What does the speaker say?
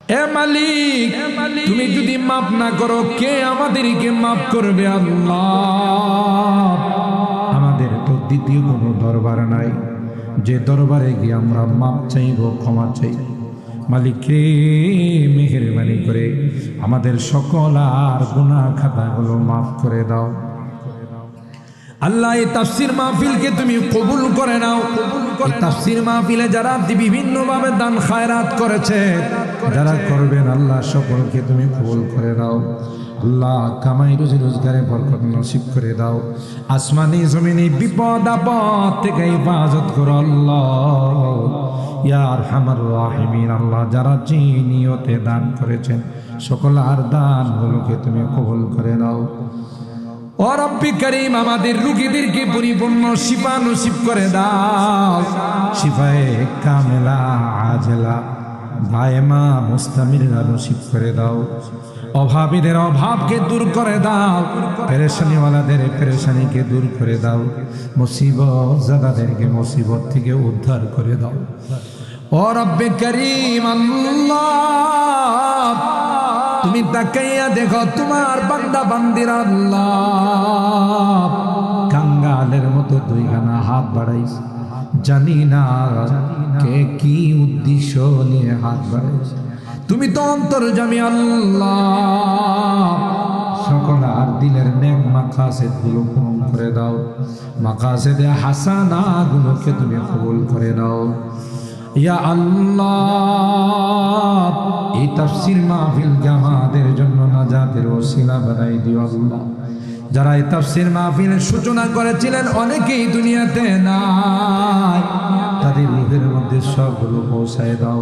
এ মালিক, তুমি যদি মাফ না করো কে আমাদেরকে মাফ করবে? আল্লাহ, আমাদের তো দ্বিতীয় কোনো দরবার নাই যে দরবারে গিয়ে আমরা মাফ চাইব, ক্ষমা চাইব। মালিক রে, মেহেরবানি করে আমাদের সকল আর গুনাহ খাতাগুলো মাফ করে দাও। আল্লাহ, এই তাফসীর মাহফিলকে তুমি কবুল করে নাও। এই তাফসীর মাহফিলে যারা বিভিন্নভাবে দান খায়রাত করেছে, যারা করবেন, আল্লাহ সকলকে তুমি কবুল করে নাও। আল্লাহ, কামাই রুজি রোজগারে বরকত নসিব করে দাও। আসমানি জমিনি বিপদ আপদ থেকে হেফাজত করো আল্লাহ, ইয়া আরহামার রাহিমিন। আল্লাহ, যারা যে নিয়তে দান করেছেন সকল আর দানগুলোকে তুমি কবুল করে নাও। ও রব্বি করিম, আমাদের রোগীদেরকে পরিপূর্ণ শিফা নসিব করে দাও। শিফায়ে কামেলা আজলা দায়মা মুস্তামিরা নসিব করে দাও। অভাবীদের অভাবকে দূর করে দাও, পেরেশানিওয়ালাদের পেরেশানিকে দূর করে দাও, মুসিবত জাদাদেরকে মুসিবত থেকে উদ্ধার করে দাও। ও রব্বি করিম, আল্লাহ, তুমি তাকাইয়া দেখো তোমার বান্দা বান্দিরা আল্লাহ কাঙ্গালের মতো দুইখানা হাত বাড়াইছে। জানি না কে কি উদ্দেশ্য নিয়ে হাত বাড়াইছে। তুমি তো অন্তর্যামী আল্লাহ, সকল আর দিলের নেক মাকাসেদ গুলো পূরণ করে দাও। মাকাসেদে হাসানা গুলোকে তুমি কবুল করে দাও। ইয়া আল্লাহ, এই তাফসীর মাহফিলকে আমাদের জন্য নাজাতের ওসিলা বানাই দিও আল্লাহ। যারা এই তাফসীর মাহফিলের সূচনা করেছিলেন অনেকেই দুনিয়াতে নাই, তাদের রূহের মধ্যে সবগুলো পৌঁছায় দাও।